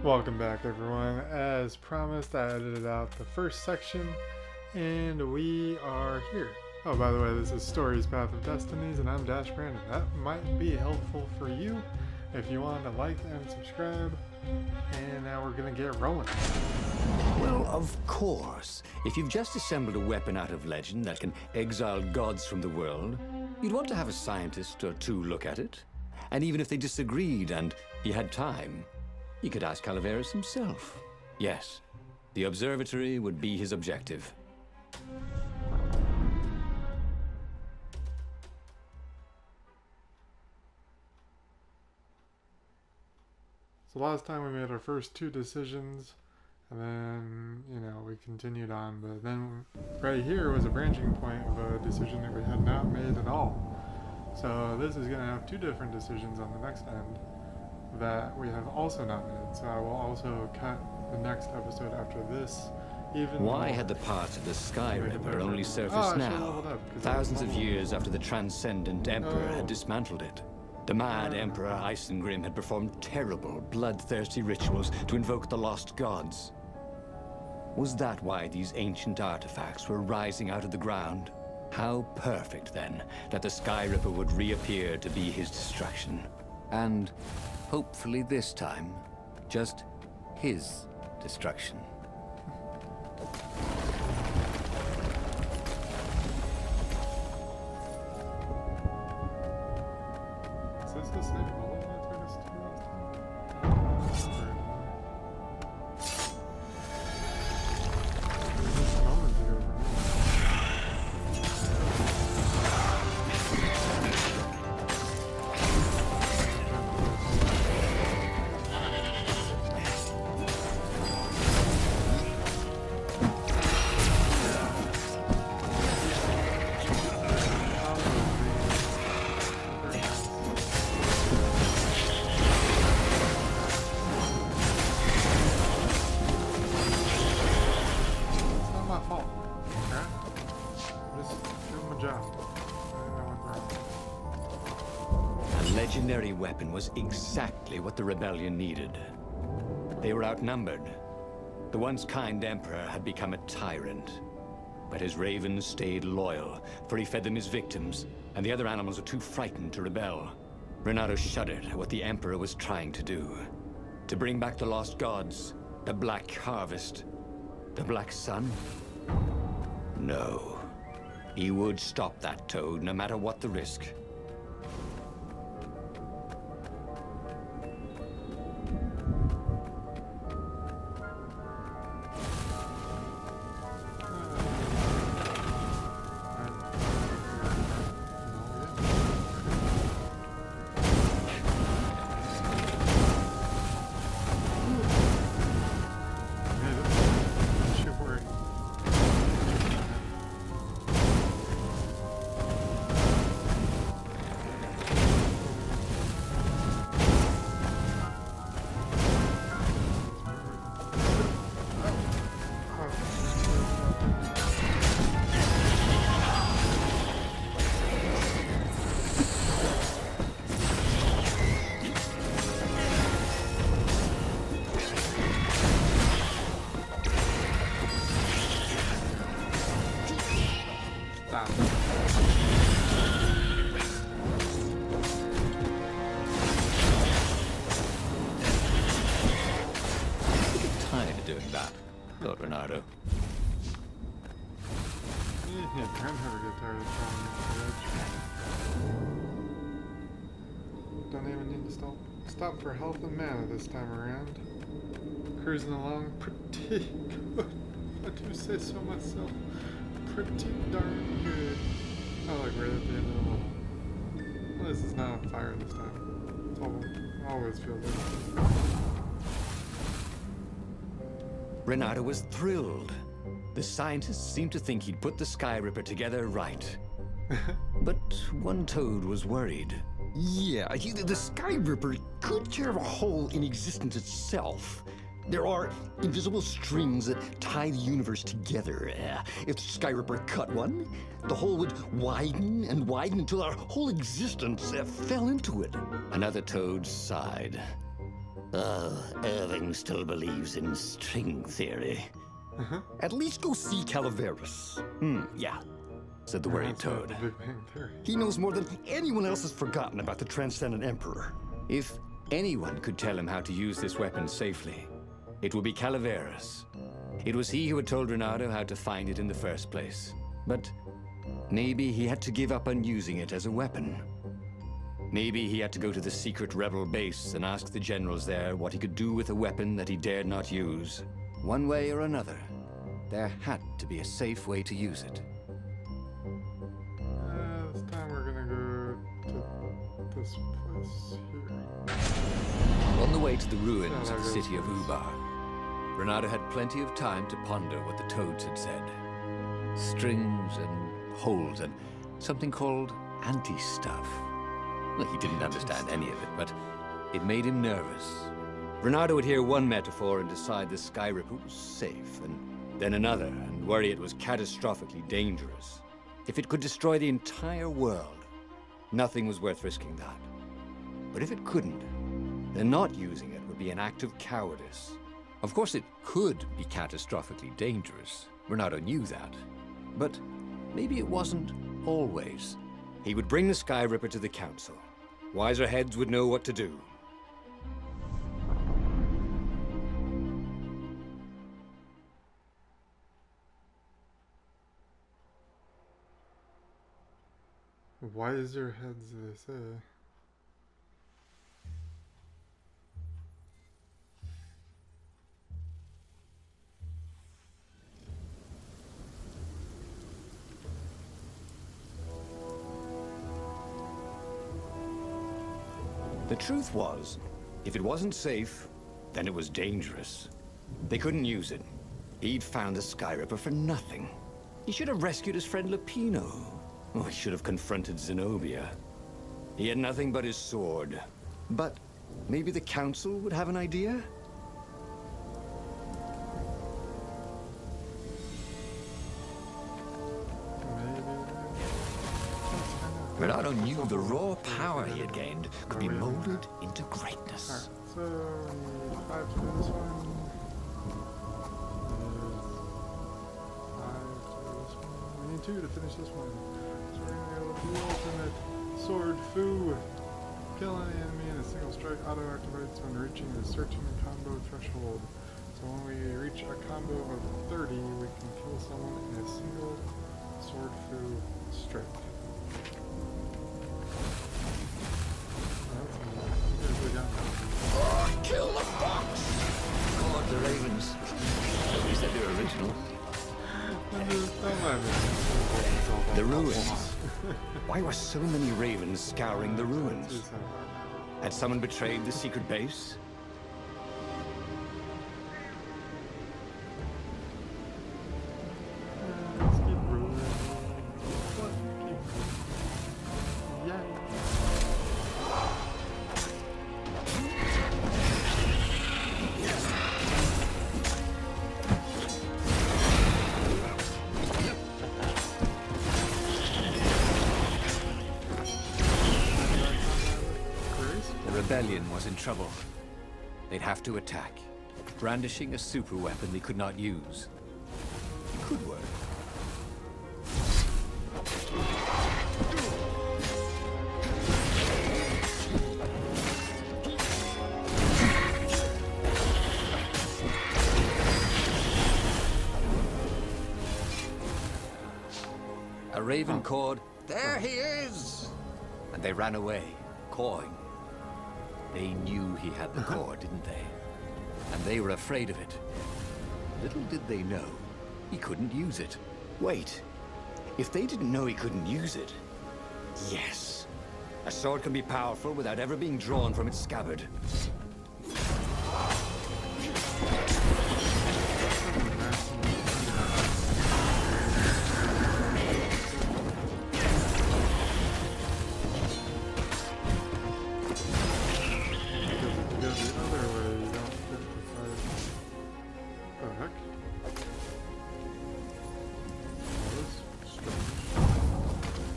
Welcome back, everyone. As promised, I edited out the first section, and we are here. Oh, by the way, this is Stories Path of Destinies, and I'm Dash Brandon. That might be helpful for you if you want to like and subscribe. And now we're gonna get rolling. Well, of course. If you've just assembled a weapon out of legend that can exile gods from the world, you'd want to have a scientist or two look at it. And even if they disagreed and you had time, you could ask Calaveras himself. Yes, the observatory would be his objective. So last time we made our first two decisions, and then, we continued on, but then right here was a branching point of a decision that we had not made at all. So this is going to have two different decisions on the next end that we have also not made. So I will also cut the next episode after this. Why had the parts of the Sky Ripper only surfaced now, thousands of years after the Transcendent Emperor had dismantled it? The mad Emperor Isengrim had performed terrible, bloodthirsty rituals to invoke the lost gods. Was that why these ancient artifacts were rising out of the ground? How perfect, then, that the Sky Ripper would reappear to be his destruction. And, hopefully this time, just his destruction. Is this the same bullet I took us to last time? Just a moment ago. A legendary weapon was exactly what the rebellion needed. They were outnumbered. The once kind emperor had become a tyrant. But his ravens stayed loyal, for he fed them his victims, and the other animals were too frightened to rebel. Renato shuddered at what the emperor was trying to do. To bring back the lost gods, the Black Harvest, the Black Sun? No. He would stop that toad, no matter what the risk. Lord Renato. Yeah, I'm never get tired of trying to Don't even need to stop for health and mana this time around. Cruising along pretty good. I do say so myself. Pretty darn good. Oh, like right at the end of the level. Well, this is not on fire this time. It's always feels like it. Renato was thrilled. The scientists seemed to think he'd put the Sky Ripper together right. But one toad was worried. Yeah, the Sky Ripper could tear a hole in existence itself. There are invisible strings that tie the universe together. If the Sky Ripper cut one, the hole would widen and widen until our whole existence fell into it. Another toad sighed. Irving still believes in string theory. At least go see Calaveras. Yeah, said the worried Toad. Big Bang Theory. He knows more than anyone else has forgotten about the Transcendent Emperor. If anyone could tell him how to use this weapon safely, it would be Calaveras. It was he who had told Renato how to find it in the first place. But maybe he had to give up on using it as a weapon. Maybe he had to go to the secret rebel base and ask the generals there what he could do with a weapon that he dared not use. One way or another, there had to be a safe way to use it. This time we're gonna go to this place here. On the way to the ruins of the city of Ubar, Renato had plenty of time to ponder what the Toads had said. Strings and holes and something called anti-stuff. Well, he didn't understand any of it, but it made him nervous. Renato would hear one metaphor and decide the Sky Ripper was safe, and then another, and worry it was catastrophically dangerous. If it could destroy the entire world, nothing was worth risking that. But if it couldn't, then not using it would be an act of cowardice. Of course, it could be catastrophically dangerous. Renato knew that. But maybe it wasn't always. He would bring the Sky Ripper to the council. Wiser heads would know what to do. Wiser heads, they say. The truth was, if it wasn't safe, then it was dangerous. They couldn't use it. He'd found the Sky Ripper for nothing. He should have rescued his friend Lupino. Oh, he should have confronted Zenobia. He had nothing but his sword. But maybe the council would have an idea? Renato knew the raw power he had gained could be molded into greatness. Alright, so we need 5 to do this one. We need 2 to finish this one. So we're gonna go with the ultimate sword foo. Kill any enemy in a single strike auto-activates when reaching the certain combo threshold. So when we reach a combo of 30, we can kill someone in a single sword foo strike. Kill the fox! God, the ravens. At least they're original. The ruins. Why were so many ravens scouring the ruins? Had someone betrayed the secret base? Rebellion was in trouble. They'd have to attack, brandishing a super weapon they could not use. It could work. A raven cawed, "There he is!" And they ran away, cawing. They knew he had the core, didn't they? And they were afraid of it. Little did they know, he couldn't use it. Wait, if they didn't know he couldn't use it... Yes, a sword can be powerful without ever being drawn from its scabbard.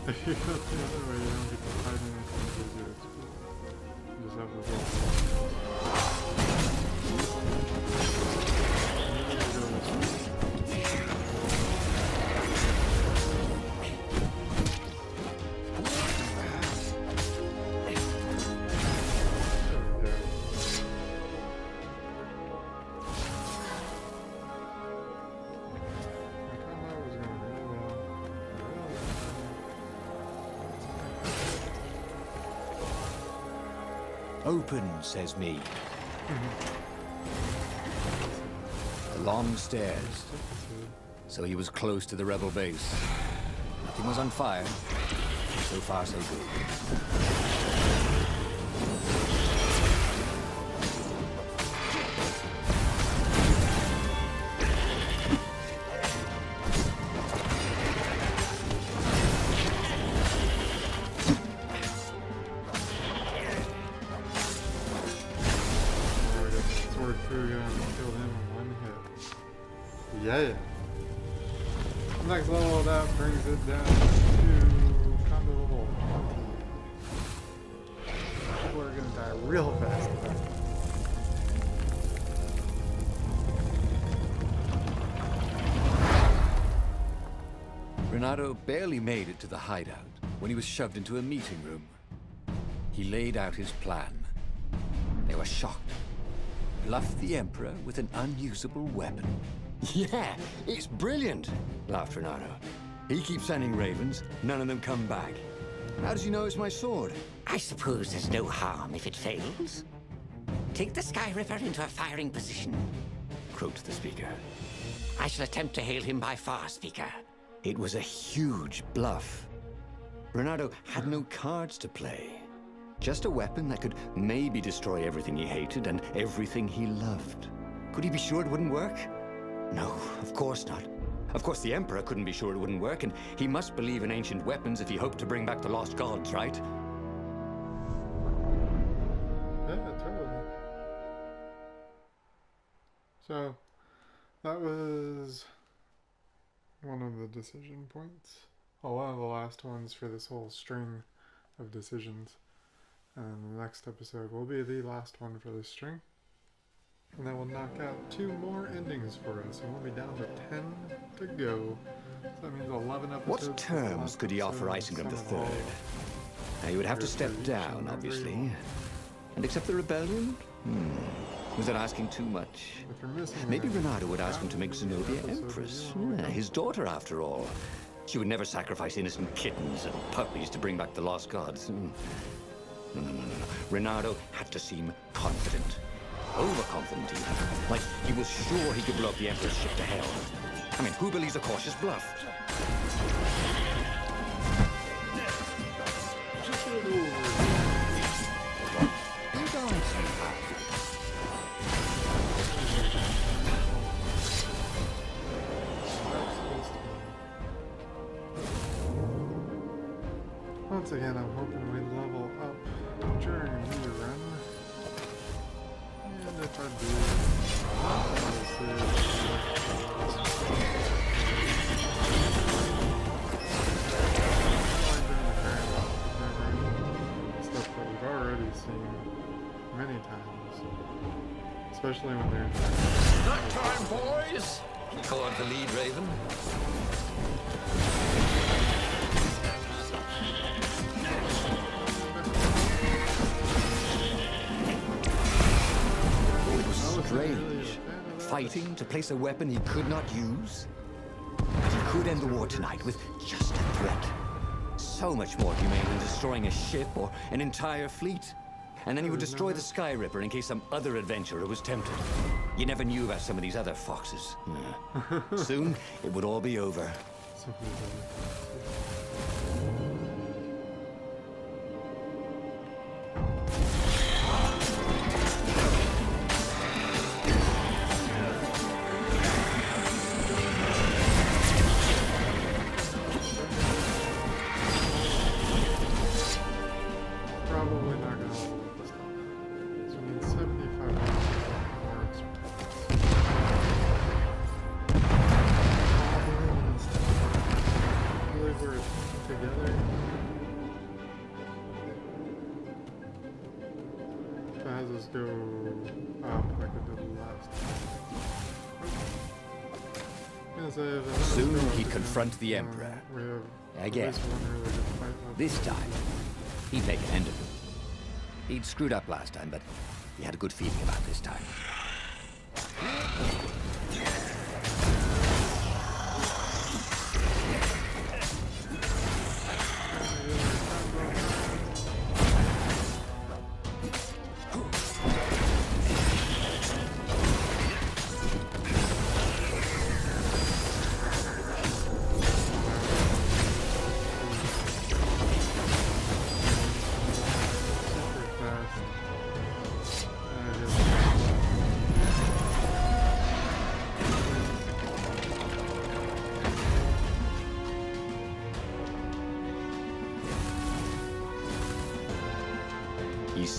If you go the other way, you don't get to fight anything because you just have the whole open, says me. The long stairs. So he was close to the rebel base. Nothing was on fire. So far, so good. Yeah. Next level, that brings it down to combo level 20. People are gonna die real fast with that. Renato barely made it to the hideout when he was shoved into a meeting room. He laid out his plan. They were shocked. Bluffed the Emperor with an unusable weapon. Yeah, it's brilliant, laughed Renato. He keeps sending ravens, none of them come back. How does he know it's my sword? I suppose there's no harm if it fails. Take the Sky Ripper into a firing position, croaked the speaker. I shall attempt to hail him by far, speaker. It was a huge bluff. Renato had no cards to play. Just a weapon that could maybe destroy everything he hated and everything he loved. Could he be sure it wouldn't work? No, of course not. Of course the Emperor couldn't be sure it wouldn't work, and he must believe in ancient weapons if he hoped to bring back the lost gods, right? Yeah, totally. So, that was one of the decision points. Well, one of the last ones for this whole string of decisions. And the next episode will be the last one for this string. And that will knock out 2 more endings for us. And we'll be down to 10 to go. So that means 11 episodes. What terms could he offer Isengrim III? Now, he would have to step down, obviously. And accept the rebellion? Was that asking too much? Maybe Renato would ask him to make Zenobia Empress. Yeah, his daughter, after all. She would never sacrifice innocent kittens and puppies to bring back the lost gods. No. Renato had to seem confident. Overconfident, even. Like he was sure he could blow up the Emperor's ship to hell. I mean, who believes a cautious bluff? Once again, I'm hoping we level up during the run. And if I do, stuff that we've already seen many times, especially when they're That time, boys! Called the lead raven. Strange. Fighting to place a weapon he could not use? But he could end the war tonight with just a threat. So much more humane than destroying a ship or an entire fleet. And then he would destroy the Sky Ripper in case some other adventurer was tempted. You never knew about some of these other foxes. Soon, it would all be over. probably not going to hold this time. So we need 75 more I believe we're together. That has us go up like we did last time. Soon he'd confront the Emperor. Again. This time, he'd make an end of him. He'd screwed up last time, but he had a good feeling about this time.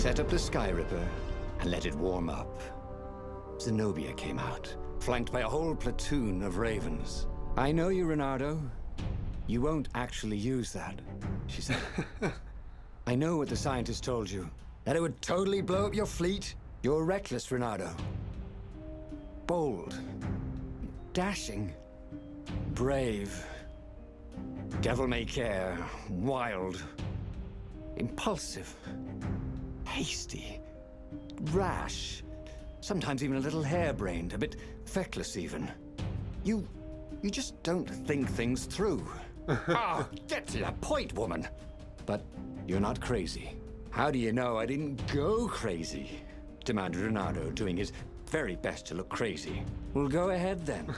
set up the Sky Ripper and let it warm up. Zenobia came out, flanked by a whole platoon of ravens. I know you, Reynardo. You won't actually use that, she said. I know what the scientist told you, that it would totally blow up your fleet. You're reckless, Reynardo. Bold, dashing, brave, devil-may-care, wild, impulsive, hasty, rash, sometimes even a little harebrained, a bit feckless even. You just don't think things through. Ah, get to the point, woman. But you're not crazy. How do you know I didn't go crazy? Demanded Reynardo, doing his very best to look crazy. Well, go ahead then.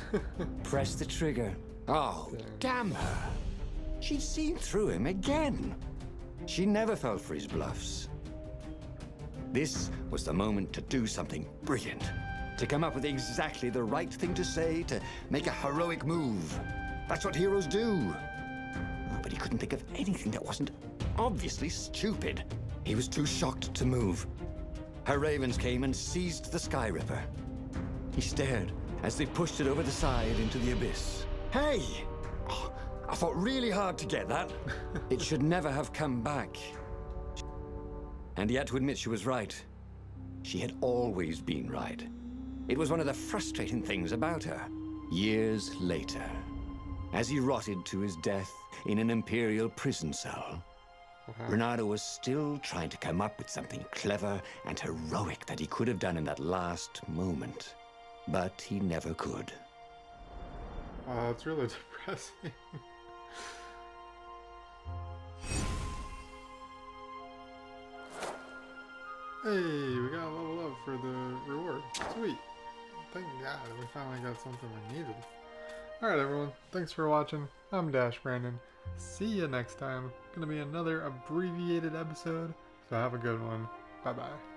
Press the trigger. Oh, damn her. She'd seen through him again. She never fell for his bluffs. This was the moment to do something brilliant. To come up with exactly the right thing to say, to make a heroic move. That's what heroes do. Oh, but he couldn't think of anything that wasn't obviously stupid. He was too shocked to move. Her ravens came and seized the Sky Ripper. He stared as they pushed it over the side into the abyss. Hey! Oh, I fought really hard to get that. It should never have come back. And he had to admit she was right. She had always been right. It was one of the frustrating things about her. Years later, as he rotted to his death in an Imperial prison cell, Reynardo was still trying to come up with something clever and heroic that he could have done in that last moment. But he never could. Wow, that's really depressing. Hey, we got a level up for the reward. Sweet. Thank God, we finally got something we needed. Alright everyone, thanks for watching. I'm Dash Brandon. See you next time. Gonna be another abbreviated episode, so have a good one. Bye bye.